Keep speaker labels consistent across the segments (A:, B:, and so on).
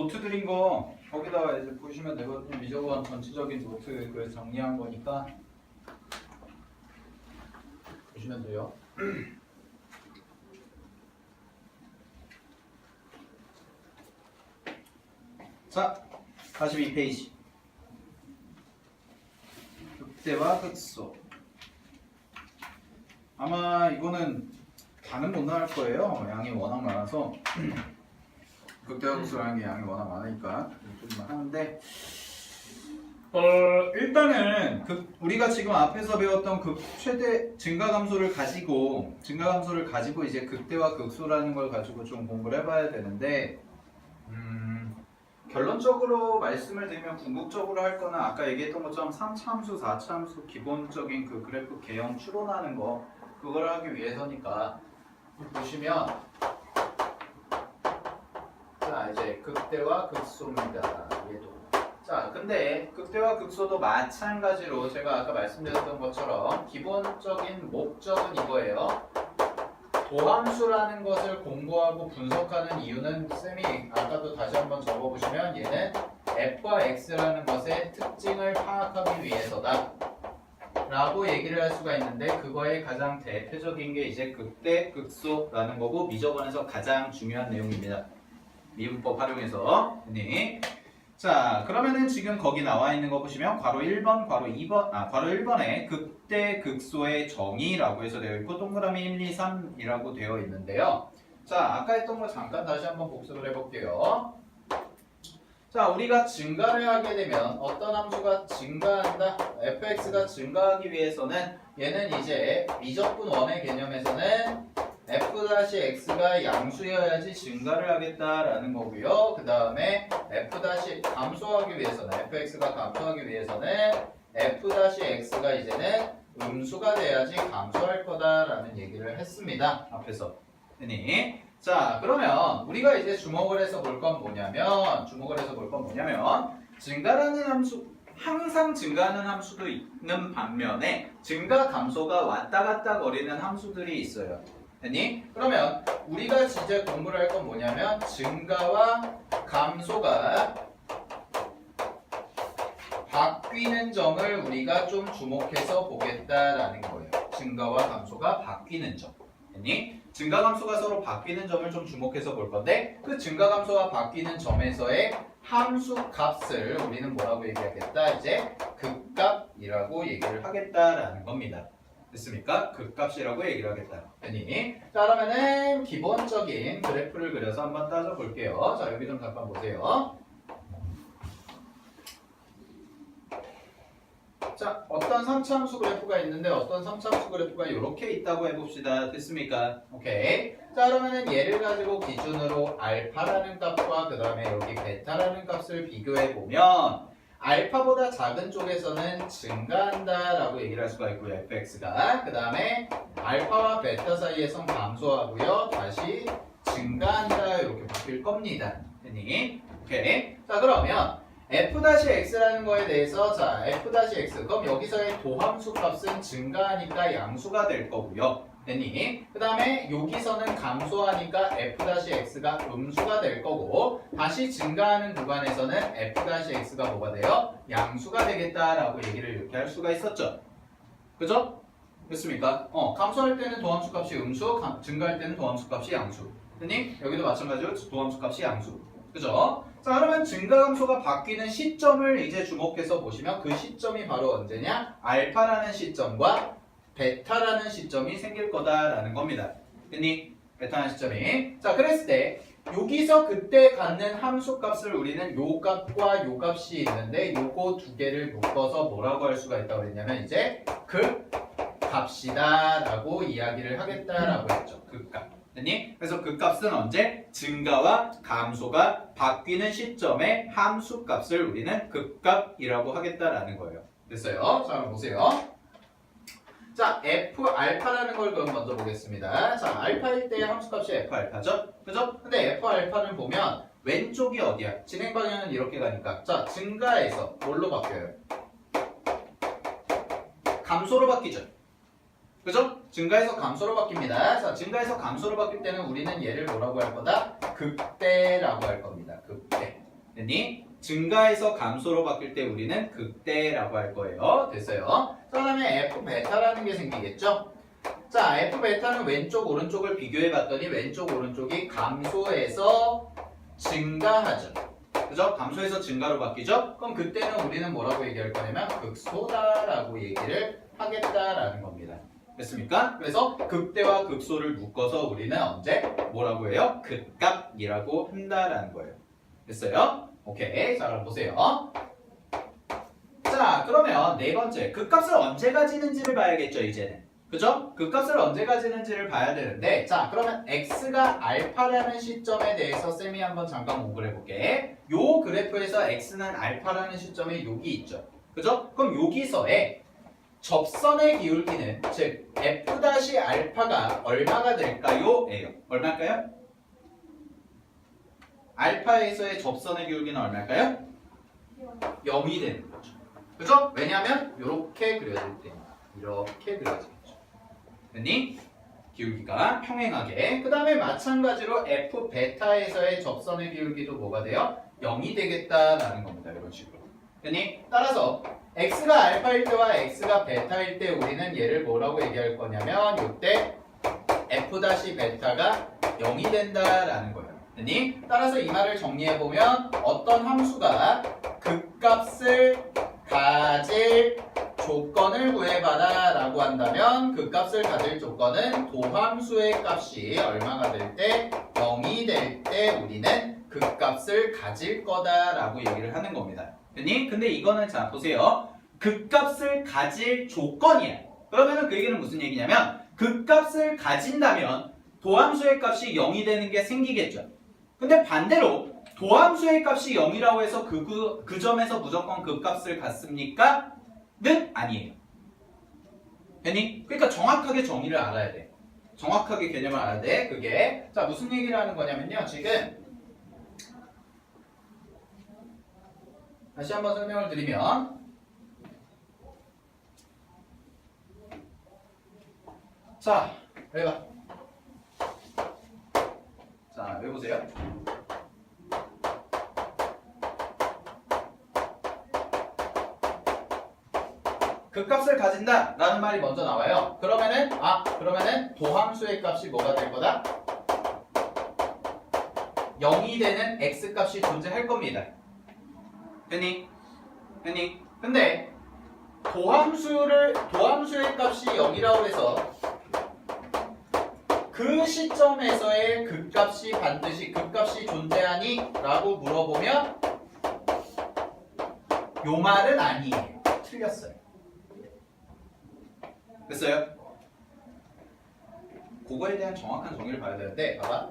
A: 노트 드린 거 거기다가 이제 보시면 되거든요. 미적원 전체적인 노트 그 정리한 거니까 보시면 돼요. 자, 42페이지. 극대와 극소. 아마 이거는 다는 못 나올 거예요. 양이 워낙 많아서. 극대와 극소라는 게 양이 워낙 많으니까 좀 하는데 일단은 우리가 지금 앞에서 배웠던 최대 증가감소를 가지고 이제 극대와 극소라는 걸 가지고 좀 공부를 해봐야 되는데 결론적으로 말씀을 드리면 궁극적으로 할 거는 아까 얘기했던 것처럼 3차함수, 4차함수 기본적인 그 그래프 개형 추론하는 거 그걸 하기 위해서니까 보시면 자 이제 극대와 극소입니다. 얘도 자 근데 극대와 극소도 마찬가지로 제가 아까 말씀드렸던 것처럼 기본적인 목적은 이거예요. 도함수라는 것을 공부하고 분석하는 이유는 쌤이 아까도 다시 한번 적어보시면 얘는 f와 x라는 것의 특징을 파악하기 위해서다 라고 얘기를 할 수가 있는데 그거의 가장 대표적인 게 이제 극대, 극소라는 거고 미적원에서 가장 중요한 내용입니다. 미분법 활용해서 자 그러면은 지금 거기 나와 있는 거 보시면 괄호 1번, 괄호 1번에 극대, 극소의 정의라고 해서 되어 있고 동그라미 1, 2, 3이라고 되어 있는데요. 자 아까 했던 거 잠깐 다시 한번 복습을 해볼게요. 자 우리가 증가를 하게 되면 어떤 함수가 증가한다? fx가 증가하기 위해서는 얘는 이제 미적분 1의 개념에서는 f-x가 양수여야지 증가를 하겠다라는 거고요. 그 다음에 감소하기 위해서는 fx가 감소하기 위해서는 f-x가 이제는 음수가 돼야지 감소할 거다라는 얘기를 했습니다. 앞에서. 자 그러면 우리가 이제 주목을 해서 볼 건 뭐냐면 증가라는 함수 항상 증가하는 함수도 있는 반면에 증가 감소가 왔다 갔다 거리는 함수들이 있어요. 그러면 우리가 이제 공부를 할 건 뭐냐면 증가와 감소가 바뀌는 점을 우리가 좀 주목해서 보겠다라는 거예요. 증가와 감소가 바뀌는 점. 증가 감소가 서로 바뀌는 점을 좀 주목해서 볼 건데 그 증가 감소가 바뀌는 점에서의 함수 값을 우리는 뭐라고 얘기하겠다? 이제 극값이라고 얘기를 하겠다라는 겁니다. 됐습니까? 극값이라고 얘기를 하겠다. 자 그러면은 기본적인 그래프를 그려서 한번 따져볼게요. 자 여기 좀 잠깐 보세요. 자 어떤 3차 함수 그래프가 있는데 어떤 3차 함수 그래프가 이렇게 있다고 해봅시다. 됐습니까? 오케이. 자 그러면은 얘를 가지고 기준으로 알파라는 값과 그 다음에 여기 베타라는 값을 비교해보면 알파보다 작은 쪽에서는 증가한다라고 얘기를 할 수가 있고요. fx가. 그 다음에 알파와 베타 사이에선 감소하고요. 다시 증가한다 이렇게 바뀔 겁니다. 오케이. 자 그러면 f-x라는 거에 대해서 자 f-x 그럼 여기서의 도함수 값은 증가하니까 양수가 될 거고요. 그 다음에 여기서는 감소하니까 f-x가 음수가 될 거고 다시 증가하는 구간에서는 f-x가 뭐가 돼요? 양수가 되겠다라고 얘기를 이렇게 할 수가 있었죠. 그죠? 됐습니까? 감소할 때는 도함수 값이 음수, 증가할 때는 도함수 값이 양수. 여기도 마찬가지로 도함수 값이 양수. 그죠? 자 그러면 증가 감소가 바뀌는 시점을 이제 주목해서 보시면 그 시점이 바로 언제냐? 알파라는 시점과 베타라는 시점이 생길 거다라는 겁니다. 베타라는 시점이. 자 그랬을 때 여기서 그때 갖는 함수 값을 우리는 요 값과 요 값이 있는데 요거 두 개를 묶어서 뭐라고 할 수가 있다고 그랬냐면 이제 극값이다 라고 이야기를 하겠다라고 했죠. 극값. 그래서 그 값은 언제? 증가와 감소가 바뀌는 시점의 함수 값을 우리는 극값이라고 하겠다라는 거예요. 됐어요? 자, 한번 보세요. 자, f 알파라는 걸 그럼 먼저 보겠습니다. 자, 알파일 때의 함수 값이 f 알파죠? 그죠? 근데 f 알파는 보면 왼쪽이 어디야? 진행 방향은 이렇게 가니까. 자, 증가해서 뭘로 바뀌어요? 감소로 바뀌죠? 그죠? 증가해서 감소로 바뀝니다. 자, 증가해서 감소로 바뀔 때는 우리는 얘를 뭐라고 할 거다? 극대라고 할 겁니다. 극대. 됐니? 증가해서 감소로 바뀔 때 우리는 극대라고 할 거예요. 됐어요? 그 다음에 F 베타라는 게 생기겠죠? 자, F 베타는 왼쪽 오른쪽을 비교해 봤더니 왼쪽 오른쪽이 감소해서 증가하죠. 그죠? 감소해서 증가로 바뀌죠? 그럼 그때는 우리는 뭐라고 얘기할 거냐면 극소다라고 얘기를 하겠다라는 겁니다. 됐습니까? 그래서 극대와 극소를 묶어서 우리는 언제 뭐라고 해요? 극값이라고 한다라는 거예요. 됐어요? 오케이. 자, 그럼 보세요. 자, 그러면 네 번째. 극값을 언제 가지는지를 봐야겠죠, 이제는. 그죠? 극값을 언제 가지는지를 봐야 되는데, 자, 그러면 x가 알파라는 시점에 대해서 쌤이 한번 잠깐 공부를 해볼게. 요 그래프에서 x는 알파라는 시점에 여기 있죠. 그죠? 그럼 여기서의 접선의 기울기는, 즉 f-알파가 얼마가 될까요? 예요. 얼마일까요? 알파에서의 접선의 기울기는 얼마일까요? 0이 되는 거죠. 그죠? 왜냐하면 이렇게 그려질 때 이렇게 그려지겠죠. 됐니? 기울기가 평행하게. 그 다음에 마찬가지로 f 베타에서의 접선의 기울기도 뭐가 돼요? 0이 되겠다라는 겁니다. 이런 식으로. 됐니? 따라서 x가 알파일 때와 x가 베타일 때 우리는 얘를 뭐라고 얘기할 거냐면 이때 f-베타가 0이 된다라는 거예요. 됐니? 따라서 이 말을 정리해보면 어떤 함수가 극값을 가질 조건을 구해봐라 라고 한다면 극값을 가질 조건은 도함수의 값이 얼마가 될 때 0이 될 때 우리는 극값을 가질 거다 라고 얘기를 하는 겁니다. 됐니? 근데 이거는 자 보세요. 극값을 가질 조건이야. 그러면 그 얘기는 무슨 얘기냐면 극값을 가진다면 도함수의 값이 0이 되는 게 생기겠죠. 근데 반대로 도함수의 값이 0이라고 해서 그 점에서 무조건 극값을 갖습니까? 는 아니에요. 됐니? 그러니까 정확하게 정의를 알아야 돼. 정확하게 개념을 알아야 돼. 그게 자 무슨 얘기를 하는 거냐면요. 지금 다시 한번 설명을 드리면 자 여기 봐. 자 여기 보세요. 극값을 가진다 라는 말이 먼저 나와요. 그러면은 도함수의 값이 뭐가 될 거다? 0이 되는 x값이 존재할 겁니다. 됐니? 근데 도함수의 값이 0이라고 해서 그 시점에서의 극값이 반드시 극값이 존재하니? 라고 물어보면 요 말은 아니에요. 틀렸어요. 됐어요? 그거에 대한 정확한 정의를 봐야 되는데 봐봐.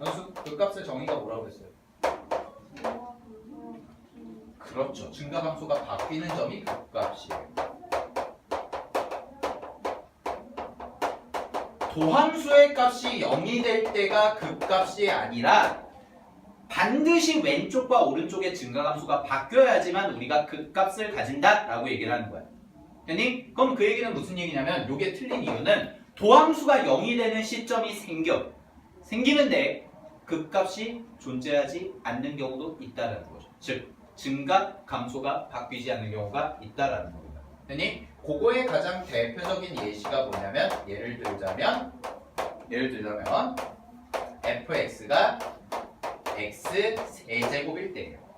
A: 연수 극값의 정의가 뭐라고 했어요? 그렇죠. 증가함수가 바뀌는 점이 극값이에요. 도함수의 값이 0이 될 때가 극값이 아니라 반드시 왼쪽과 오른쪽의 증가함수가 바뀌어야지만 우리가 극값을 가진다라고 얘기를 하는 거야. 됐니? 그럼 그 얘기는 무슨 얘기냐면 이게 틀린 이유는 도함수가 0이 되는 시점이 생기는데 극값이 존재하지 않는 경우도 있다는 거죠. 즉 증가, 감소가 바뀌지 않는 경우가 있다라는 겁니다. 됐니? 그거의 가장 대표적인 예시가 뭐냐면 예를 들자면 fx가 x 세제곱일 때예요.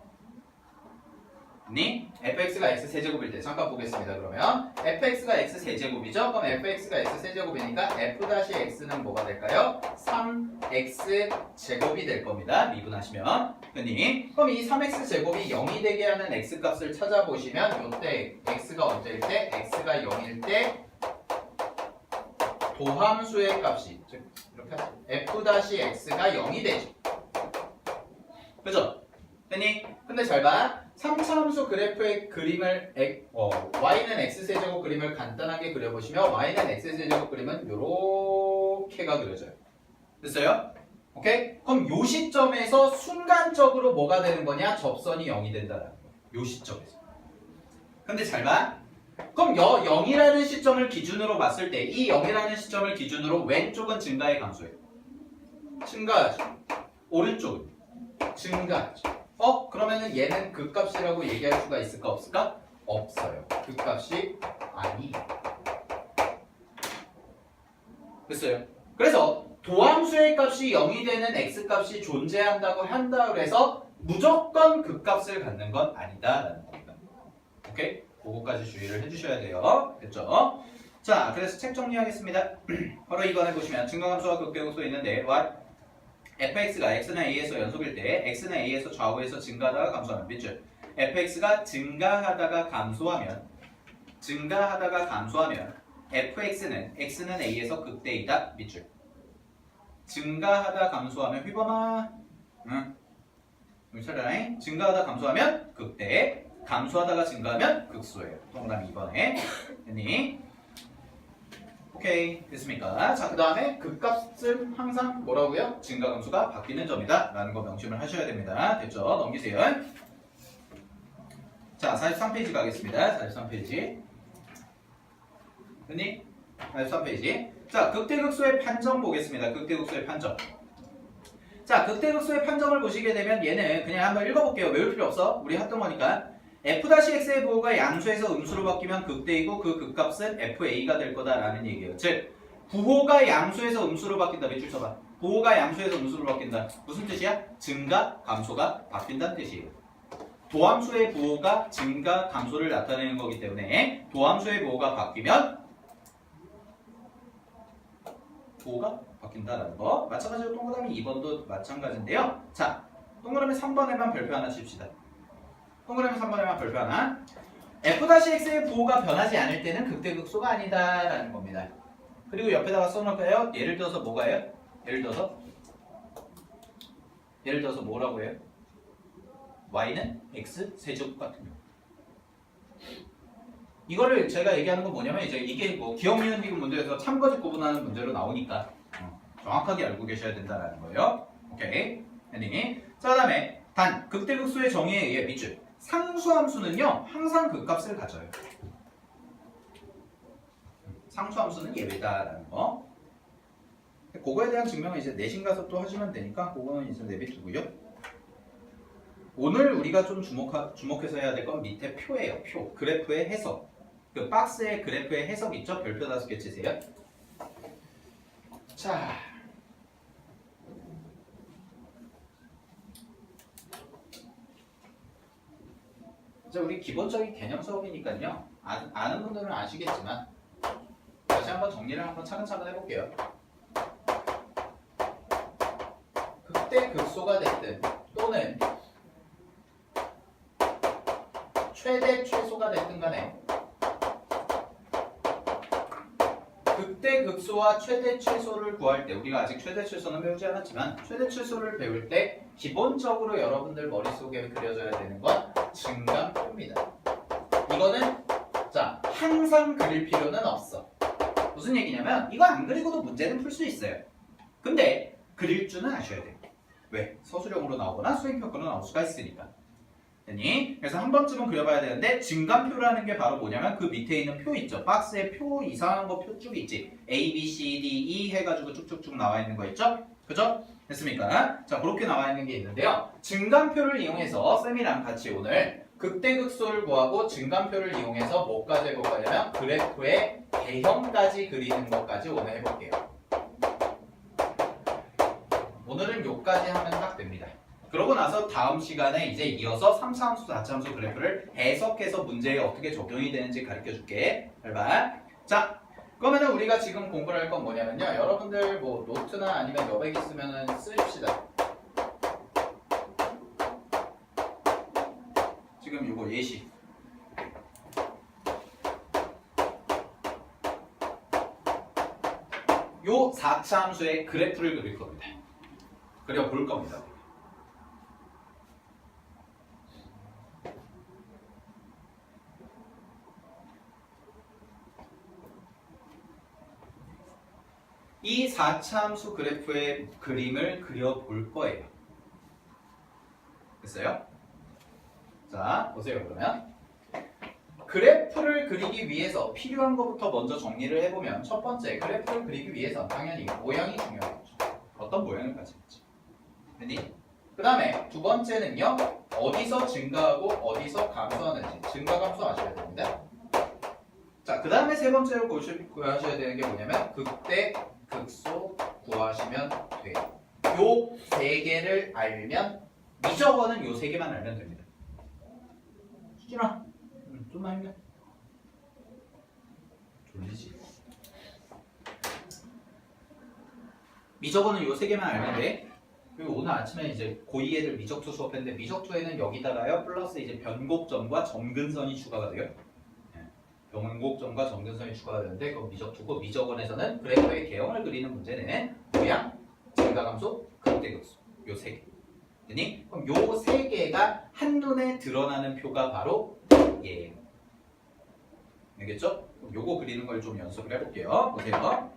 A: fx가 x 세제곱일 때 잠깐 보겠습니다. 그러면 fx가 x 세제곱이죠? 그럼 fx가 x 세제곱이니까 f-x는 뭐가 될까요? 3x 제곱이 될 겁니다. 미분하시면. 그럼 이 3x 제곱이 0이 되게 하는 x 값을 찾아보시면 이때 x가 언제일 때? x가 0일 때 도함수의 값이 즉 이렇게 f-x가 0이 되죠. 그죠? 됐니? 근데 잘 봐. 3차 함수 그래프의 그림을 y는 x세제곱 그림을 간단하게 그려보시면 y는 x세제곱 그림은 요렇게가 그려져요. 됐어요? 오케이? 그럼 요 시점에서 순간적으로 뭐가 되는 거냐? 접선이 0이 된다라는 거예요. 요 시점에서. 근데 잘 봐. 그럼 0이라는 시점을 기준으로 봤을 때 이 0이라는 시점을 기준으로 왼쪽은 증가의 감소예요. 증가하죠. 오른쪽은 증가하죠. 그러면은 얘는 극값이라고 얘기할 수가 있을까 없을까? 없어요. 극값이 아니. 됐어요. 그래서 도함수의 값이 0이 되는 x값이 존재한다고 한다 그래서 무조건 극값을 갖는 건 아니다라는 겁니다. 오케이? 그거까지 주의를 해주셔야 돼요. 됐죠? 자, 그래서 책 정리하겠습니다. 바로 이번에 보시면 증가함수와 극대극소 있는데 what? fx가 x나 a에서 연속일 때 x나 a에서 좌우에서 증가하다가 감소하면 밑줄. fx가 증가하다가 감소하면 fx는 x는 a에서 극대이다. 밑줄. 증가하다 감소하면 휘범아. 응. 여기 찾아라. 증가하다 감소하면 극대. 감소하다가 증가하면 극소예요. 동그라미 2번에. 됐니? 오케이. 됐습니까? 자, 그 다음에 극값은 항상 뭐라고요? 증가 감소가 바뀌는 점이다. 라는 거 명심을 하셔야 됩니다. 됐죠? 넘기세요. 자, 43페이지 가겠습니다. 43페이지. 됐니? 43페이지. 자, 극대극소의 판정 보겠습니다. 극대극소의 판정. 자, 극대극소의 판정을 보시게 되면 얘는 그냥 한번 읽어볼게요. 외울 필요 없어. 우리 했던 거니까. f-x의 부호가 양수에서 음수로 바뀌면 극대이고 그 극값은 fa가 될 거다라는 얘기예요. 즉, 부호가 양수에서 음수로 바뀐다. 몇 줄 써봐. 부호가 양수에서 음수로 바뀐다. 무슨 뜻이야? 증가, 감소가 바뀐다는 뜻이에요. 도함수의 부호가 증가, 감소를 나타내는 거기 때문에 도함수의 부호가 바뀌면 부호가 바뀐다라는 거. 마찬가지로 동그라미 2번도 마찬가지인데요. 자, 동그라미 3번에만 별표 하나 칩시다. 동그라미 3번에만 별표 하나. f-x의 부호가 변하지 않을 때는 극대극소가 아니다라는 겁니다. 그리고 옆에다가 써놓을까요? 예를 들어서 뭐가요? 예를 들어서 뭐라고 해요? y는 x 세제곱 같은 경우. 이거를 제가 얘기하는 건 뭐냐면 이제 이게 뭐 기억 니은 비금 문제에서 참거짓 구분하는 문제로 나오니까 정확하게 알고 계셔야 된다는 거예요. 오케이. 됐니? 자, 그다음에 단 극대극소의 정의에 의해 밑줄. 상수함수는요 항상 극값을 가져요. 상수함수는 예외다라는 거. 그거에 대한 증명은 이제 내신 가서 또 하시면 되니까 그거는 이제 내비두고요. 오늘 우리가 좀 주목해서 해야 될 건 밑에 표예요. 표. 그래프의 해석. 그 박스의 그래프의 해석 있죠? 별표 5개 치세요. 자. 이제 우리 기본적인 개념 수업이니까요. 아는 분들은 아시겠지만 다시 한번 정리를 한번 차근차근 해볼게요. 극대 극소가 됐든 또는 최대 최소가 됐든 간에 극대 극소와 최대 최소를 구할 때 우리가 아직 최대 최소는 배우지 않았지만 최대 최소를 배울 때 기본적으로 여러분들 머릿속에 그려져야 되는 건 증감표입니다. 이거는 자 항상 그릴 필요는 없어. 무슨 얘기냐면 이거 안 그리고도 문제는 풀 수 있어요. 근데 그릴 줄은 아셔야 돼요. 왜? 서술형으로 나오거나 수행평가로 나올 수가 있으니까. 됐니? 그래서 한 번쯤은 그려봐야 되는데 증감표라는 게 바로 뭐냐면 그 밑에 있는 표 있죠. 박스에 표 이상한 거 표 쭉 있지. A, B, C, D, E 해가지고 쭉쭉쭉 나와 있는 거 있죠? 그죠? 됐습니까? 자, 그렇게 나와 있는 게 있는데요. 증감표를 이용해서 쌤이랑 같이 오늘 극대극소를 구하고 증감표를 이용해서 뭐까지 해볼 거냐면 그래프의 개형까지 그리는 것까지 오늘 해볼게요. 오늘은 요까지 하면 딱 됩니다. 그러고 나서 다음 시간에 이제 이어서 3차함수, 4차함수 그래프를 해석해서 문제에 어떻게 적용이 되는지 가르쳐 줄게. 잘 봐. 자, 그러면은 우리가 지금 공부를 할 건 뭐냐면요. 여러분들 뭐 노트나 아니면 여백 있으면은 쓰십시다. 지금 요거 예시. 요 4차함수의 그래프를 그릴 겁니다. 그려 볼 겁니다. 이 4차함수 그래프의 그림을 그려볼 거예요. 됐어요? 자, 보세요 그러면. 그래프를 그리기 위해서 필요한 것부터 먼저 정리를 해보면 첫 번째, 그래프를 그리기 위해서 당연히 모양이 중요하겠죠. 어떤 모양을 가지겠지. 됐니? 그 그 다음에 두 번째는요. 어디서 증가하고 어디서 감소하는지 증가 감소 아셔야 됩니다. 자, 그 다음에 세 번째로 구하셔야 되는 게 뭐냐면 극대 극소 구하시면 돼요. 요 세 개를 알면 미적어는 요 세 개만 알면 됩니다. 수진아, 좀만 힘내. 졸리지? 미적어는 요 세 개만 알면 돼. 그리고 오늘 아침에 이제 고2 애들 미적투 수업했는데 미적투에는 여기다가요 플러스 이제 변곡점과 점근선이 추가가 돼요. 변곡점과 점근선이 추가가 되는데 그건 미적투고 미적원에서는 그래프의 개형을 그리는 문제는 모양, 증가감소, 극대극소 요 세 개. 되니? 그럼 요 세 개가 한눈에 드러나는 표가 바로 얘예요. 알겠죠? 그럼 요거 그리는 걸 좀 연습을 해볼게요. 보세요.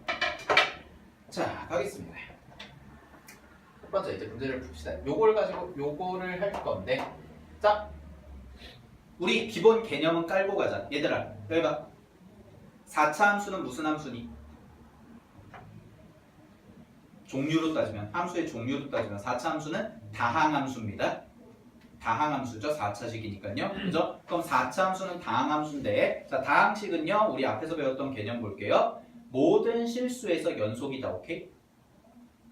A: 자, 가겠습니다. 첫 번째 이제 문제를 풉시다. 요걸 가지고 요거를 할 건데, 자, 우리 기본 개념은 깔고 가자. 얘들아, 해봐. 4차 함수는 무슨 함수니? 종류로 따지면, 함수의 종류로 따지면 4차 함수는 다항함수입니다. 다항함수죠. 4차식이니까요. 그죠? 그럼 4차 함수는 다항함수인데, 자, 다항식은요, 우리 앞에서 배웠던 개념 볼게요. 모든 실수에서 연속이다. 오케이?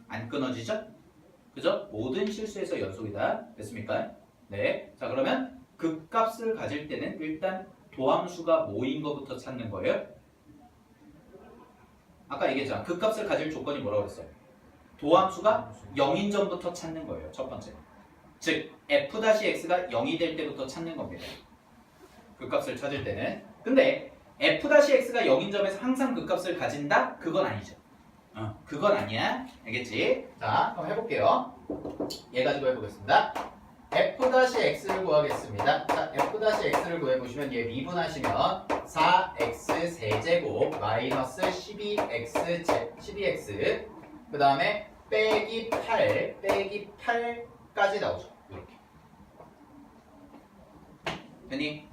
A: 안 끊어지죠? 그죠? 모든 실수에서 연속이다. 됐습니까? 네. 자, 그러면 극값을 가질 때는 일단 도함수가 뭐인 것부터 찾는 거예요. 아까 얘기했잖아. 극값을 가질 조건이 뭐라고 그랬어요? 도함수가 0인 점부터 찾는 거예요. 첫 번째. 즉, f-x가 0이 될 때부터 찾는 겁니다. 극값을 찾을 때는. 근데 f-x가 0인 점에서 항상 극값을 가진다? 그건 아니죠. 그건 아니야. 알겠지? 자, 그럼 해볼게요. 얘 가지고 해보겠습니다. f-x를 구하겠습니다. 자, f-x를 구해보시면 얘 미분하시면 4x 세제곱 마이너스 12x 그 다음에 빼기 8까지 나오죠. 이렇게. 됐니?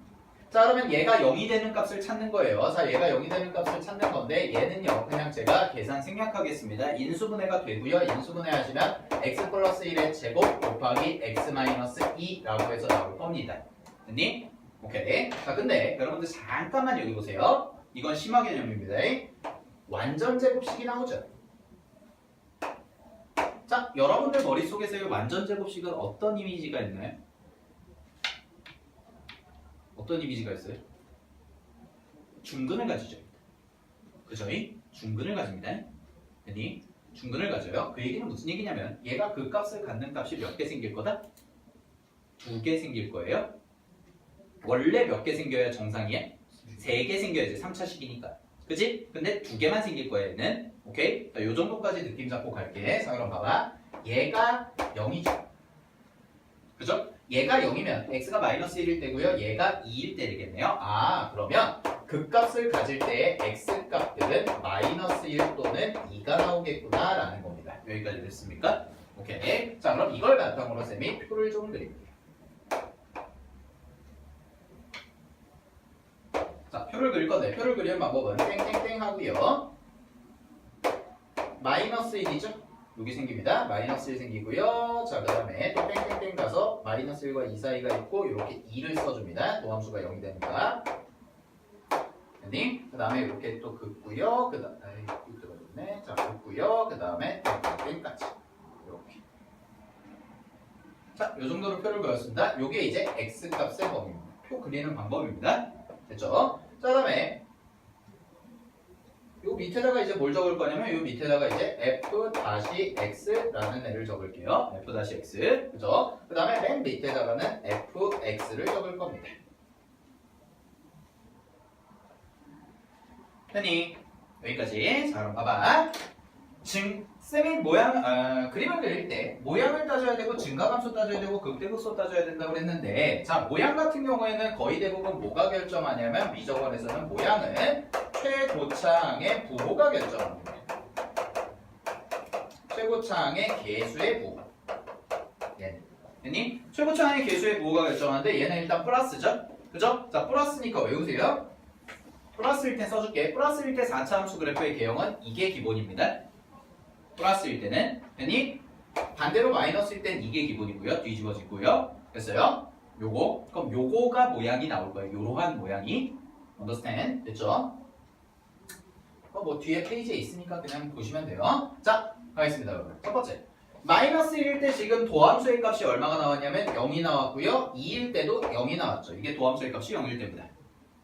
A: 자, 그러면 얘가 0이 되는 값을 찾는 거예요. 자, 얘가 0이 되는 값을 찾는 건데 얘는요. 그냥 제가 계산 생략하겠습니다. 인수분해가 되고요. 인수분해 하시면 x 플러스 1의 제곱 곱하기 x 마이너스 2라고 해서 나올 겁니다. 됐니? 오케이. 자, 근데 여러분들 잠깐만 여기 보세요. 이건 심화 개념입니다. 완전 제곱식이 나오죠. 자, 여러분들 머릿속에서 이 완전 제곱식은 어떤 이미지가 있나요? 어떤 이미지가 있어요? 중근을 가지죠. 그죠? 중근을 가집니다. 아니, 중근을 가져요. 그 얘기는 무슨 얘기냐면 얘가 그 값을 갖는 값이 몇 개 생길 거다? 2개 생길 거예요. 원래 몇 개 생겨야 정상이야? 3개 생겨야지. 3차식이니까. 그치? 근데 2개만 생길 거야 얘는. 오케이? 자, 요 정도까지 느낌 잡고 갈게. 자, 그럼 봐봐. 얘가 0이죠. 그죠? 얘가 0이면 x가 마이너스 1일 때고요. 얘가 2일 때겠네요. 아, 그러면 극값을 가질 때의 x값들은 마이너스 1 또는 2가 나오겠구나 라는 겁니다. 여기까지 됐습니까? 오케이. 자, 그럼 이걸 바탕으로 쌤이 표를 좀 그릴게요. 자, 표를 그릴 건데 표를 그리는 방법은 땡땡땡 하고요. 마이너스 1이죠? 여기 생깁니다. 마이너스 1 생기고요. 자, 그 다음에 또 땡땡땡 가서 마이너스 1과 2 사이가 있고 이렇게 2를 써줍니다. 도함수가 0이 되니까. 그 다음에 이렇게 또 긋고요. 그 다음에 들어졌네. 자, 긋고요. 그 다음에 땡땡땡까지 이렇게. 자, 이 정도로 표를 그렸습니다. 이게 이제 x 값의 범위입니다. 표 그리는 방법입니다. 됐죠? 자, 그 다음에 요 밑에다가 이제 뭘 적을 거냐면 요 밑에다가 이제 f-x라는 애를 적을게요. f-x. 그죠? 그 다음에 맨 밑에다가는 fx를 적을 겁니다. 됐니? 여기까지. 자, 그럼 봐봐. 쌤이 그림을 그릴 때 모양을 따져야 되고 증가감소 따져야 되고 극대극소 따져야 된다고 그랬는데, 자, 모양 같은 경우에는 거의 대부분 뭐가 결정하냐면 미적원에서는 모양은 최고차항의 부호가 결정합니다. 최고차항의 개수의 부호. 얘는. 됐니? 최고차항의 개수의 부호가 결정하는데 얘는 일단 플러스죠? 그죠? 자, 플러스니까 외우세요. 플러스일 때 써줄게. 플러스일 때 4차 함수 그래프의 개형은 이게 기본입니다. 플러스일 때는. 됐니? 반대로 마이너스일 땐 이게 기본이고요. 뒤집어지고요. 됐어요? 요거. 그럼 요거가 모양이 나올 거예요. 요러한 모양이. understand? 됐죠? 뭐 뒤에 페이지에 있으니까 그냥 보시면 돼요. 자, 가겠습니다, 여러분. 첫 번째. 마이너스 1일 때 지금 도함수의 값이 얼마가 나왔냐면 0이 나왔고요. 2일 때도 0이 나왔죠. 이게 도함수의 값이 0일 때입니다.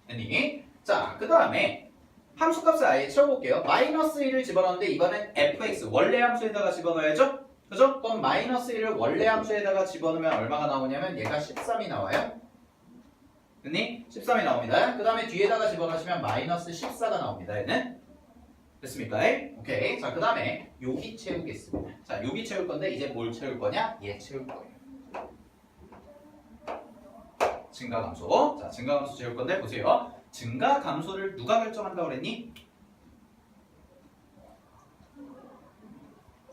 A: 됐니? 자, 그 다음에 함수값을 아예 채워볼게요. 마이너스 1을 집어넣는데 이번엔 fx 원래 함수에다가 집어넣어야죠? 그죠? 그럼 마이너스 1을 원래 함수에다가 집어넣으면 얼마가 나오냐면 얘가 13이 나와요. 됐니? 13이 나옵니다. 그 다음에 뒤에다가 집어넣으시면 마이너스 14가 나옵니다. 얘는. 됐습니까? 오케이. 자, 그 다음에 여기 채우겠습니다. 자, 여기 채울 건데 이제 뭘 채울 거냐? 얘 채울 거예요. 증가감소. 자, 증가감소 채울 건데 보세요. 증가감소를 누가 결정한다고 그랬니?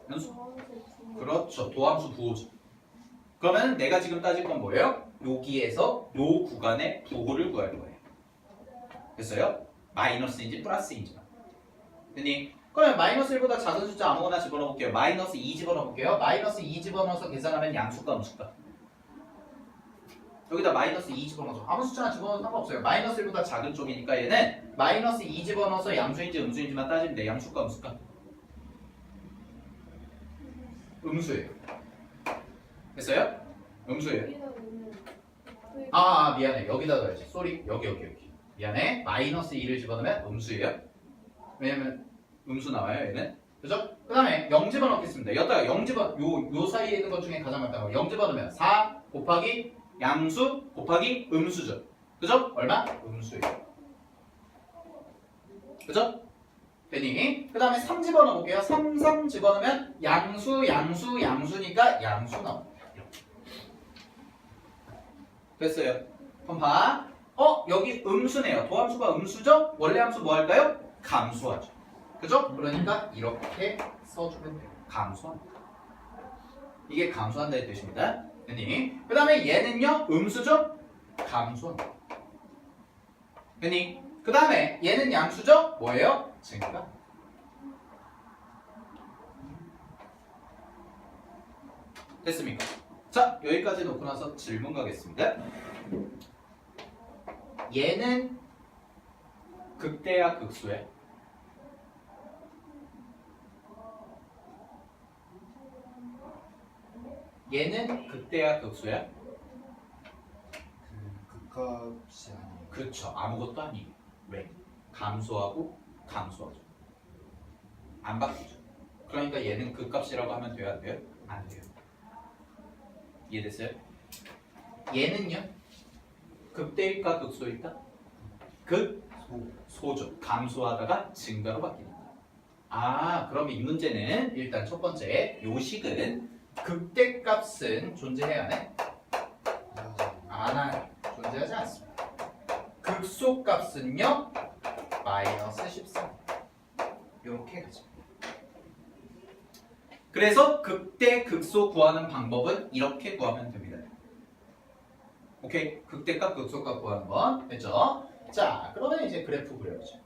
A: 연수? 그렇죠. 도함수 부호죠. 그러면 내가 지금 따질 건 뭐예요? 여기에서 요 구간의 부호를 구할 거예요. 됐어요? 마이너스인지 플러스인지만. 됐니? 그러면 마이너스 1보다 작은 숫자 아무거나 집어넣어볼게요. 마이너스 2 집어넣어볼게요. 마이너스 2 집어넣어서 계산하면 양수가 음수가. 여기다 마이너스 2 집어넣어줘. 아무 숫자나 집어넣어도 상관없어요. 마이너스 1보다 작은 쪽이니까 얘는 마이너스 2 집어넣어서 양수인지 음수인지만 따지면 돼. 양수가 음수가. 음수예요. 됐어요? 음수예요. 아, 미안해. 여기다 넣어야지. 쏘리. 여기. 미안해. 마이너스 2를 집어넣으면 음수예요. 왜냐면 음수 나와요, 얘는. 그죠? 그 다음에 0 집어넣겠습니다. 여기다가 0 요 사이에 있는 것 중에 가장 많다는 거. 0 집어넣으면 4 곱하기 양수 곱하기 음수죠. 그죠? 얼마? 음수예요. 그죠? 되니? 그 다음에 3 집어넣어볼게요. 3 집어넣으면 양수니까 양수 나옵니다. 됐어요. 그럼 봐. 여기 음수네요. 도함수가 음수죠? 원래 함수 뭐 할까요? 감수하죠. 그죠? 그러니까 이렇게 써주면 돼요. 감수한다. 이게 감수한다의 뜻입니다. 됐니? 그 다음에 얘는요? 음수죠? 감수한다. 됐니? 그 다음에 얘는 양수죠? 뭐예요? 증가. 됐습니까? 자, 여기까지 놓고 나서 질문 가겠습니다. 얘는 극대야 극소야? 얘는 극대야 극소야?
B: 극값이 아니에요.
A: 그렇죠. 아무것도 아니에요. 왜? 감소하고 감소하죠. 안 바뀌죠. 그러니까 얘는 극값이라고 하면 돼요? 안 돼요? 안 돼요. 이해됐어요? 얘는요? 극대일까 극소일까? 극소죠. 감소하다가 증가로 바뀝니다. 아, 그럼 이 문제는 일단 첫 번째 요식은 극대값은 존재해야 하네? 안 하네. 존재하지 않습니다. 극소값은요? 마이너스 13. 이렇게 가죠. 그래서 극대 극소 구하는 방법은 이렇게 구하면 됩니다. 오케이? 극대값 극소값 구하는 건 됐죠? 자, 그러면 이제 그래프 그려보죠.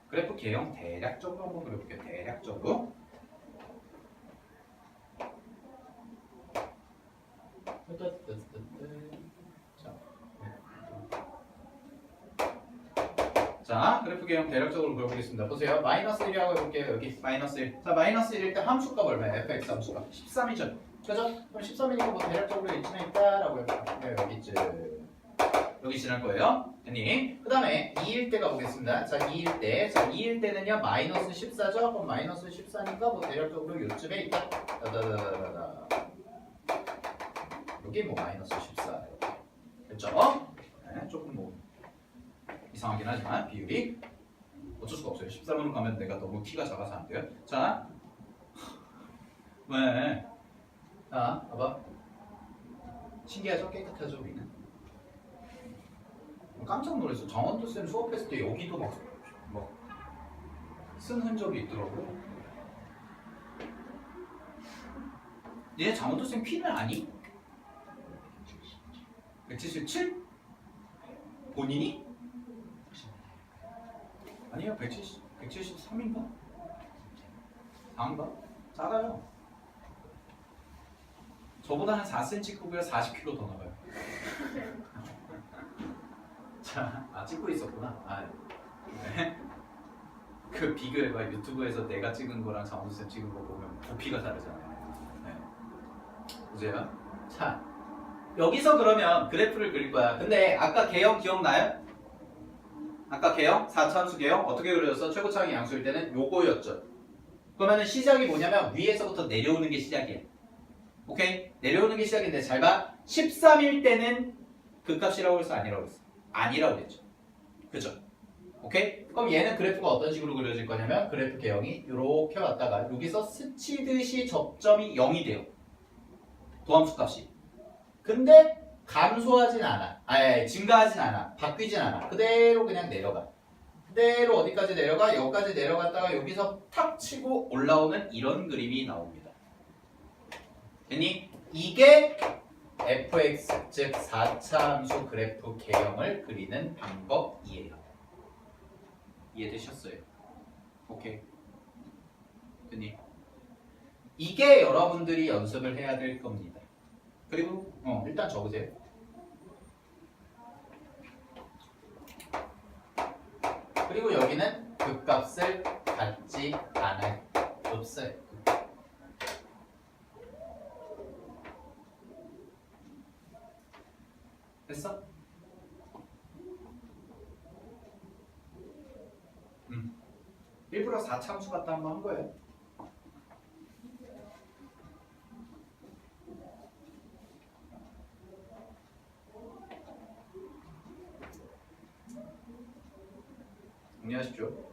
A: 그래프 개형 대략적으로 한번 그려볼게요. 대략적으로. 자, 그래프 개형 대략적으로 그려보겠습니다. 보세요. 마이너스 1이라고 해볼게요. 여기 마이너스 1. 자, 마이너스 1일 때 함수값 얼마예요? fx 함수값 13이죠. 그죠? 그럼 13이니까 뭐 대략적으로 이쯤에 있다라고 해볼게요. 네, 여기쯤. 여기 지날 거예요. 됐니? 그 다음에 2일 때 가보겠습니다. 자, 2일 때. 자, 2일 때는요, 마이너스 14죠? 그럼 마이너스 14니까 뭐 대략적으로 요쯤에 있다. 다다다다다. 여기 뭐 마이너스 14. 됐죠? 네, 조금 뭐 이상하긴 하지만 비율이 어쩔 수가 없어요. 13으로 가면 내가 너무 키가 작아서 안 돼요. 자, 왜? 자, 봐봐. 신기하죠? 깨끗하죠, 우리는? 깜짝 놀랐어. 정원도 쌤 수업했을 때 여기도 막 쓴 흔적이 있더라고요. 얘 장원도 쌤 키는 아니? 177? 본인이? 아니요, 170. 173인가? 4인가? 작아요. 저보다 한 4cm 크고요. 40kg 더 나가요. 자, 찍고 있었구나. 네. 그 비교해봐. 유튜브에서 내가 찍은 거랑 장훈쌤 찍은 거 보면 부피가 다르잖아요. 네. 보세요. 자, 여기서 그러면 그래프를 그릴 거야. 근데 아까 개형 기억나요? 아까 개형? 4차함수 개형? 어떻게 그려졌어? 최고차항이 양수일 때는 요거였죠. 그러면은 시작이 뭐냐면 위에서부터 내려오는 게 시작이야. 오케이? 내려오는 게 시작인데 잘 봐. 13일 때는 그 값이라고 했어? 아니라고 했어? 아니라고 했죠. 그죠? 오케이? 그럼 얘는 그래프가 어떤 식으로 그려질 거냐면 그래프 개형이 이렇게 왔다가 여기서 스치듯이 접점이 0이 돼요. 도함수 값이. 근데 감소하진 않아. 증가하진 않아. 바뀌진 않아. 그대로 그냥 내려가. 그대로 어디까지 내려가? 여기까지 내려갔다가 여기서 탁 치고 올라오는 이런 그림이 나옵니다. 됐니? 이게 fx, 즉 4차 함수 그래프 개형을 그리는 방법이에요. 이해되셨어요? 오케이. 됐니? 이게 여러분들이 연습을 해야 될 겁니다. 그리고 일단 적으세요. 그리고 여기는 그 값을 갖지 않아요. 없어요. 됐어? 일부러 4참수 갖다 한번 한 거예요. 정리하십시오.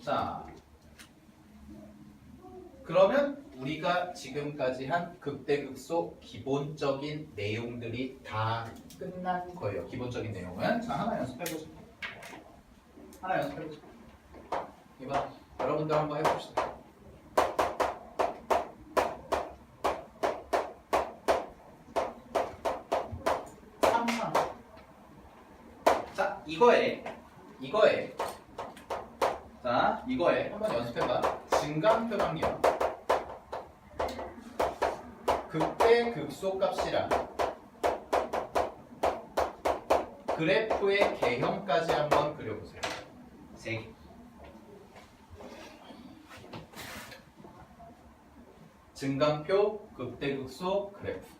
A: 자, 그러면 우리가 지금까지 한 극대극소 기본적인 내용들이 다 끝난 거예요. 기본적인 내용은. 자, 하나 연습해보자. 하나 연습해보자. 이봐, 여러분들 한번 해봅시다. 자, 이거에 한번 연습해봐. 증가표랑요. 극대 극소 값이랑 그래프의 개형까지 한번 그려보세요. 3개. 증강표, 극대 극소, 그래프.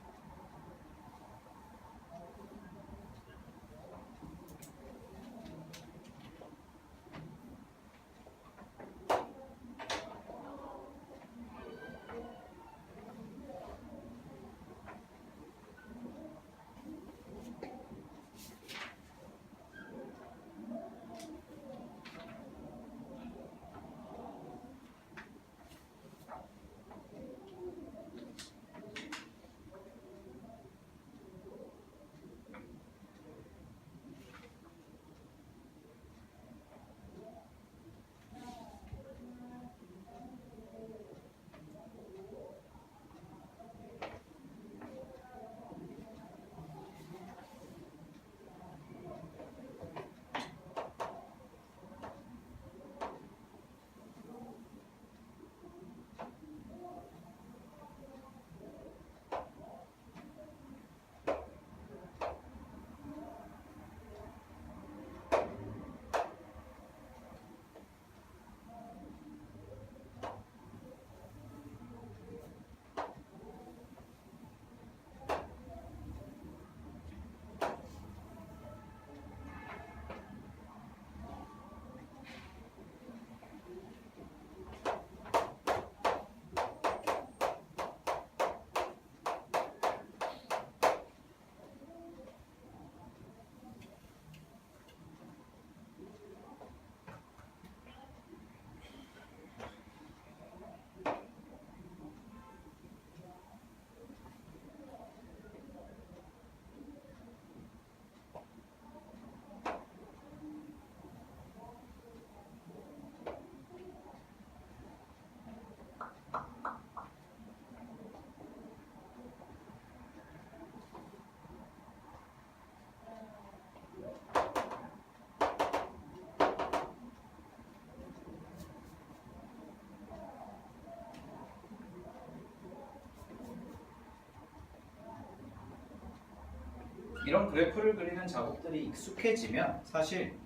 A: 이런 그래프를 그리는 작업들이 익숙해지면 사실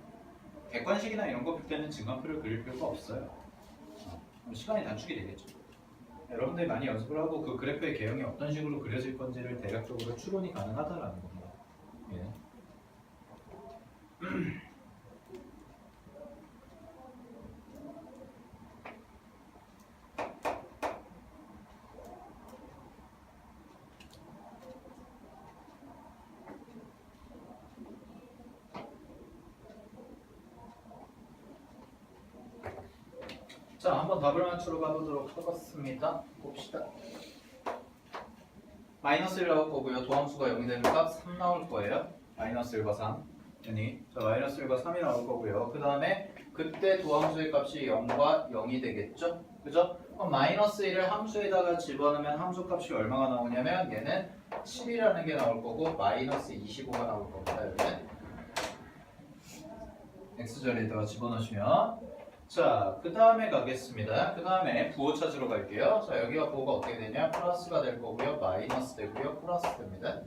A: 객관식이나 이런 거 볼 때는 증가표를 그릴 필요가 없어요. 시간이 단축이 되겠죠. 여러분들이 많이 연습을 하고 그 그래프의 개형이 어떤 식으로 그려질 건지를 대략적으로 추론이 가능하다라는 겁니다. 예. 자, 한번 답을 맞추러 가보도록 하겠습니다. 봅시다. 마이너스 1 나올 거고요. 도함수가 0이 되는 값 3 나올 거예요. 마이너스 1과 3. 아니, 자, 마이너스 1과 3이 나올 거고요. 그 다음에 그때 도함수의 값이 0과 0이 되겠죠? 그죠? 그럼 마이너스 1을 함수에다가 집어넣으면 함수 값이 얼마가 나오냐면 얘는 7이라는 게 나올 거고 마이너스 25가 나올 겁니다. 여기는 x자리에다가 집어넣으시면 자, 그 다음에 가겠습니다. 그 다음에 부호 찾으러 갈게요. 자, 여기가 부호가 어떻게 되냐? 플러스가 될 거고요. 마이너스 되고요. 플러스 됩니다.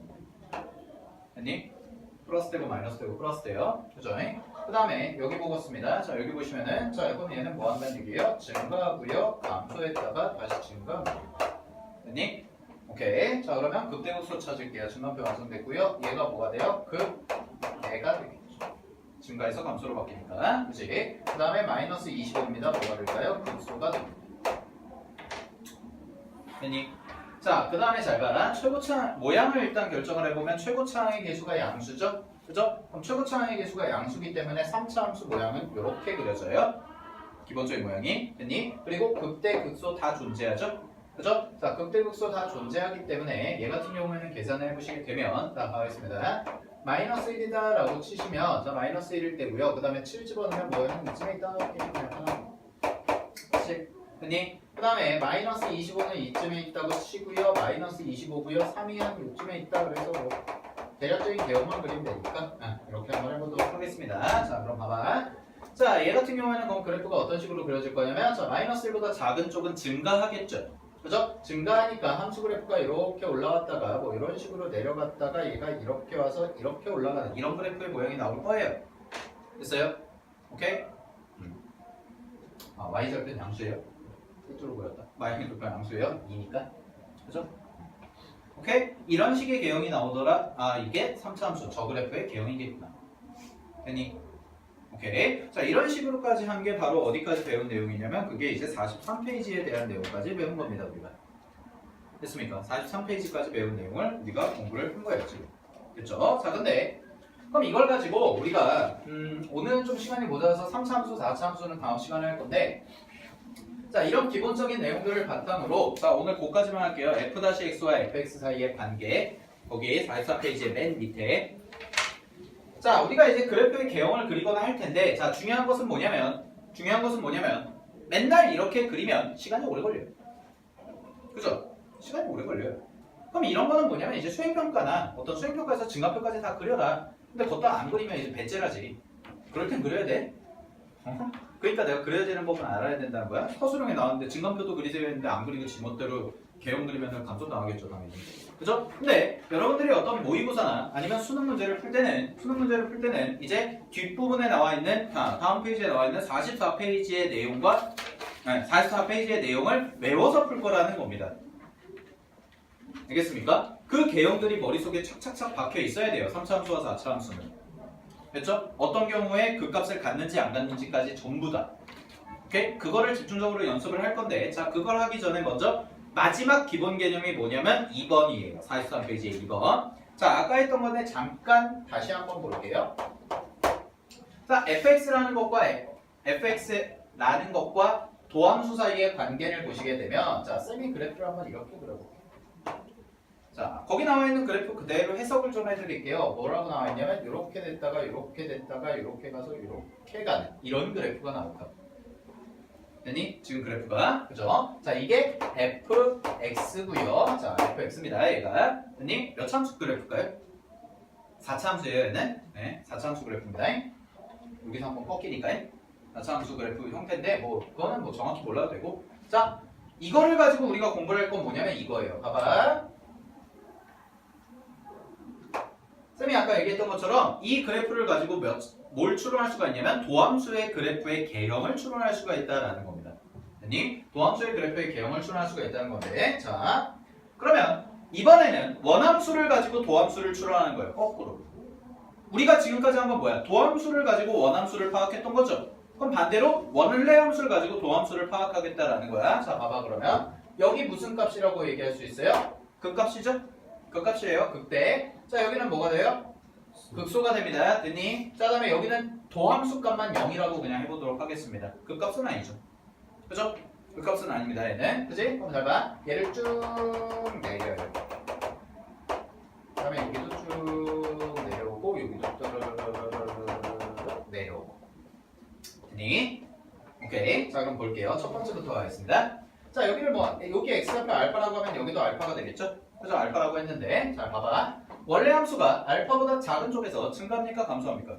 A: 아니? 플러스 되고 마이너스 되고 플러스 돼요. 그죠? 그 다음에 여기 보겠습니다. 자, 여기 보시면은 자, 그럼 얘는 뭐 한다는 얘기예요? 증가하고요. 감소했다가 다시 증가합니다. 아니? 오케이. 자, 그러면 극대극소 찾을게요. 증가표 완성됐고요. 얘가 뭐가 돼요? 얘가 되겠죠. 증가해서 감소로 바뀌니까. 그치? 그 다음에 마이너스 25입니다. 뭐가 될까요? 극소가 됩니다. 됐니? 자, 그 다음에 잘 봐. 최고차항, 모양을 일단 결정을 해보면 최고차항의 개수가 양수죠? 그죠? 그럼 최고차항의 개수가 양수기 때문에 3차 함수 모양은 이렇게 그려져요. 기본적인 모양이. 됐니? 그리고 극대, 극소 다 존재하죠? 그죠? 자, 극대, 극소 다 존재하기 때문에 얘 같은 경우에는 계산을 해보시게 되면 자, 가겠습니다. 마이너스 1이다 라고 치시면 자, 마이너스 1일 때고요. 그 다음에 7 집어넣으면 뭐예요? 이쯤에 있다. 그치? 됐니? 그 다음에 마이너스 25는 이쯤에 있다고 치고요. 마이너스 25고요. 3이 한 이쯤에 있다. 그래서 뭐 대략적인 개요만 그리면 되니까 이렇게 한번 해보도록 하겠습니다. 자, 그럼 봐봐. 자, 얘 같은 경우에는 그럼 그래프가 어떤 식으로 그려질 거냐면 자, 마이너스 1보다 작은 쪽은 증가하겠죠. 그죠? 증가하니까 함수 그래프가 이렇게 올라갔다가 뭐 이런 식으로 내려갔다가 얘가 이렇게 와서 이렇게 올라가는 이런 그래프의 모양이 나올 거예요. 됐어요? 오케이? 아, y절편 양수예요? 삐뚤어 보였다. y절편 양수예요? 2니까. 그죠? 오케이? 이런 식의 개형이 나오더라. 아, 이게 3차 함수 저 그래프의 개형이겠구나. 됐니? 오케이. 자, 이런 식으로까지 한 게 바로 어디까지 배운 내용이냐면 그게 이제 43페이지에 대한 내용까지 배운 겁니다, 우리가. 됐습니까? 43페이지까지 배운 내용을 우리가 공부를 한 거예요, 지금. 됐죠? 자, 근데 그럼 이걸 가지고 우리가 오늘은 좀 시간이 모자라서 3차 함수, 4차 함수는 다음 시간에 할 건데 자, 이런 기본적인 내용들을 바탕으로 자, 오늘 그거까지만 할게요. f-x와 fx 사이의 관계 거기 44페이지의 맨 밑에 자, 우리가 이제 그래프의 개형을 그리거나 할 텐데 자, 중요한 것은 뭐냐면 맨날 이렇게 그리면 시간이 오래 걸려요. 그죠? 시간이 오래 걸려요. 그럼 이런 거는 뭐냐면 이제 수행평가나 어떤 수행평가에서 증가표까지 다 그려라. 근데 그것도 안 그리면 이제 배째라지. 그럴 땐 그려야 돼. 그러니까 내가 그려야 되는 법은 알아야 된다는 거야. 서술형에 나왔는데 증가표도 그리세요 했는데 안 그리고 지멋대로 개형 그리면 감점 나가겠죠, 당연히. 그죠? 근데 여러분들이 어떤 모의고사나 아니면 수능 문제를 풀 때는 이제 뒷부분에 나와 있는 다음 페이지에 나와 있는 44페이지의 내용과 44페이지의 내용을 외워서 풀 거라는 겁니다. 알겠습니까? 그 개형들이 머릿속에 착착착 박혀 있어야 돼요. 3차 함수와 4차 함수는. 됐죠? 어떤 경우에 그 값을 갖는지 안 갖는지까지 전부 다. 오케이? 그거를 집중적으로 연습을 할 건데 자, 그걸 하기 전에 먼저 마지막 기본 개념이 뭐냐면 2번이에요. 43페이지의 2번. 자, 아까 했던 건데 잠깐 다시 한번 볼게요. 자, fx라는 것과 도함수 사이의 관계를 보시게 되면 자, 쌤이 그래프를 한번 이렇게 그려볼게요. 자, 거기 나와 있는 그래프 그대로 해석을 좀 해드릴게요. 뭐라고 나와 있냐면 이렇게 됐다가 이렇게 됐다가 이렇게 가서 이렇게 가는 이런 그래프가 나올 겁니다. 됐니? 지금 그래프가 그죠? 자, 이게 fx고요. 자, fx입니다. 얘가 됐니? 몇 차 함수 그래프일까요? 4차 함수예요, 얘는. 네, 4차 함수 그래프입니다. 여기서 한번 꺾이니까 4차 함수 그래프 형태인데 뭐 그거는 뭐 정확히 몰라도 되고. 자, 이거를 가지고 우리가 공부를 할 건 뭐냐면 이거예요. 봐봐. 쌤이 아까 얘기했던 것처럼 이 그래프를 가지고 뭘 추론할 수가 있냐면 도함수의 그래프의 개형을 추론할 수가 있다라는 겁니다. 아니 도함수의 그래프의 개형을 추론할 수가 있다는 건데 자 그러면 이번에는 원함수를 가지고 도함수를 추론하는 거예요. 거꾸로. 우리가 지금까지 한 건 뭐야? 도함수를 가지고 원함수를 파악했던 거죠. 그럼 반대로 원을레 함수를 가지고 도함수를 파악하겠다라는 거야. 자 봐봐 그러면 여기 무슨 값이라고 얘기할 수 있어요? 극값이죠? 극값이에요. 극대. 자 여기는 뭐가 돼요? 극소가 됩니다. 됐니? 자 다음에 여기는 도함수 값만 0이라고 그냥 해보도록 하겠습니다. 극값은 아니죠. 그죠? 극값은 아닙니다. 얘는. 그지? 그럼 잘 봐. 얘를 쭉 내려요. 그 다음에 여기도 쭉 내려오고 여기도 뚜루루루루루루루 내려오고. 됐니? 오케이. 자 그럼 볼게요. 첫 번째부터 하겠습니다. 자 여기를 뭐 여기 x좌표 알파라고 하면 여기도 알파가 되겠죠? 그래서 알파라고 했는데 자 봐봐. 원래 함수가 알파보다 작은 쪽에서 증가합니까? 감소합니까?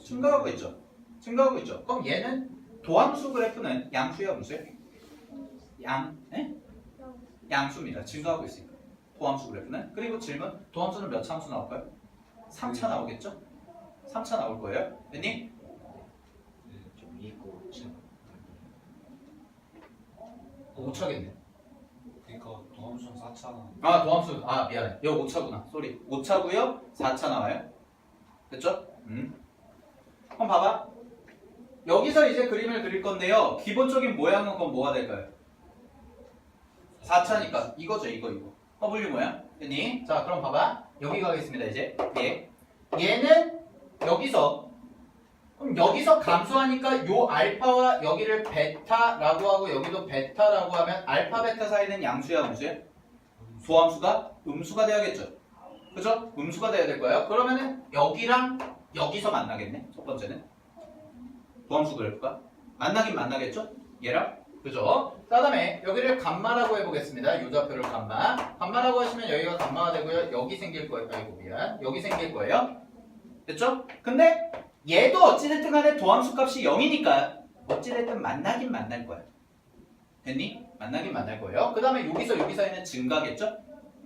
A: 증가하고 있죠. 증가하고 있죠. 그럼 얘는 도함수 그래프는 양수야 음수야? 양수입니다. 증가하고 있으니까. 도함수 그래프는. 그리고 질문. 도함수는 몇 차 함수 나올까요? 3차 나오겠죠? 3차 나올 거예요. 됐니?
B: 네, 좀 있고
A: 5차겠네.
B: 그러니까 도함수는 4차나
A: 아 도함수. 아 미안해. 여기 5차구나. 쏘리. 5차고요. 4차 나와요. 됐죠? 그럼 봐봐. 여기서 이제 그림을 그릴 건데요. 기본적인 모양은 그럼 뭐가 될까요? 4차니까 이거죠. 이거. W 모양. 됐니? 자 그럼 봐봐. 여기 가겠습니다. 이제 얘는 여기서 그럼 여기서 감소하니까 요 알파와 여기를 베타라고 하고 여기도 베타라고 하면 알파 베타 사이는 양수야 음수야? 도함수가 음수가 돼야겠죠. 그죠? 음수가 돼야 될 거예요. 그러면은 여기랑 여기서 만나겠네. 첫 번째는 도함수 그래프가 만나긴 만나겠죠? 얘랑 그죠? 그 다음에 여기를 감마라고 해보겠습니다. 요 좌표를 감마라고 하시면 여기가 감마가 되고요. 여기 생길 거예요. 아이고 미안. 여기 생길 거예요. 됐죠? 근데 얘도 어찌됐든 간에 도함수 값이 0이니까 어찌됐든 만나긴 만날 거야. 됐니? 만나긴 만날 거예요. 그 다음에 여기서 여기 사이는 증가겠죠?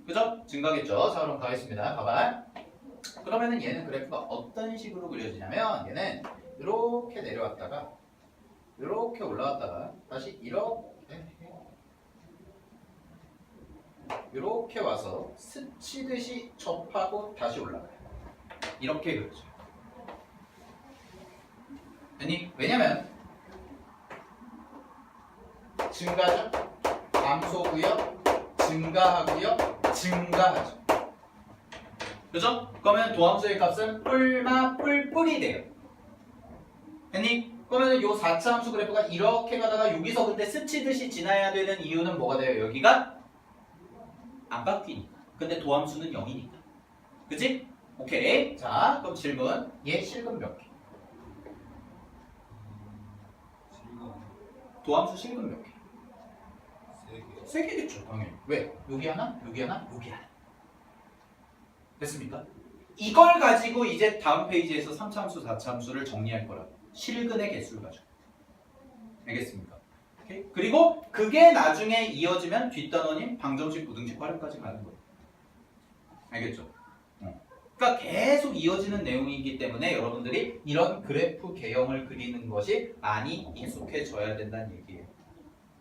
A: 그죠? 증가겠죠? 자 그럼 가겠습니다. 봐봐. 그러면은 얘는 그래프가 어떤 식으로 그려지냐면 얘는 이렇게 내려왔다가 이렇게 올라왔다가 다시 이렇게 와서 스치듯이 접하고 다시 올라가요. 이렇게 그려져요. 아니 왜냐면 증가죠? 감소고요. 증가하고요. 증가하죠. 그죠? 그러면 도함수의 값은 뿔마 뿔뿔이 돼요. 됐니? 그러면 요 4차 함수 그래프가 이렇게 가다가 여기서 근데 스치듯이 지나야 되는 이유는 뭐가 돼요? 여기가 안 바뀌니까. 근데 도함수는 0이니까. 그치? 오케이. 자, 그럼 질문. 얘 실근 몇 개? 도함수 실근 몇 개?
B: 3개
A: 3개겠죠, 당연히. 왜? 여기 하나, 여기 하나, 여기 하나. 됐습니까? 이걸 가지고 이제 다음 페이지에서 3차 함수, 4차 함수를 정리할 거라고. 실근의 개수를 가지고. 알겠습니까? 오케이? 그리고 그게 나중에 이어지면 뒷단원인 방정식, 부등식 활용까지 가는 거예요. 알겠죠? 그러니까 계속 이어지는 내용이기 때문에 여러분들이 이런 그래프 개형을 그리는 것이 많이 익숙해져야 된다는 얘기예요.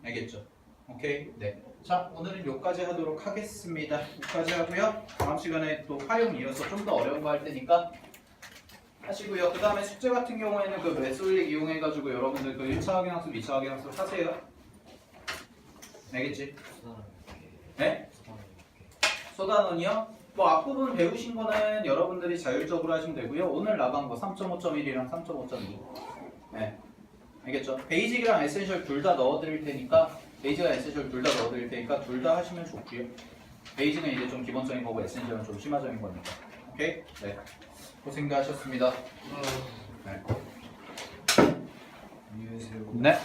A: 알겠죠? 오케이? 네. 자, 오늘은 여기까지 하도록 하겠습니다. 여기까지 하고요. 다음 시간에 또 활용 이어서 좀 더 어려운 거 할 테니까 하시고요. 그 다음에 숙제 같은 경우에는 그 매솔릭 이용해가지고 여러분들 그 1차 확인함수, 2차 확인함수 하세요. 알겠지? 네? 소단원이요? 뭐 앞부분 배우신 거는 여러분들이 자율적으로 하시면 되고요. 오늘 나간 거 3.5.1이랑 3.5.2. 네. 알겠죠? 베이직이랑 에센셜 둘 다 넣어드릴 테니까 베이직이랑 에센셜 둘 다 넣어드릴 테니까 둘 다 하시면 좋고요. 베이직은 이제 좀 기본적인 거고 에센셜은 좀 심화적인 거니까. 오케이? 네. 고생들 하셨습니다. 네.
B: 안녕히 계세요.
A: 네.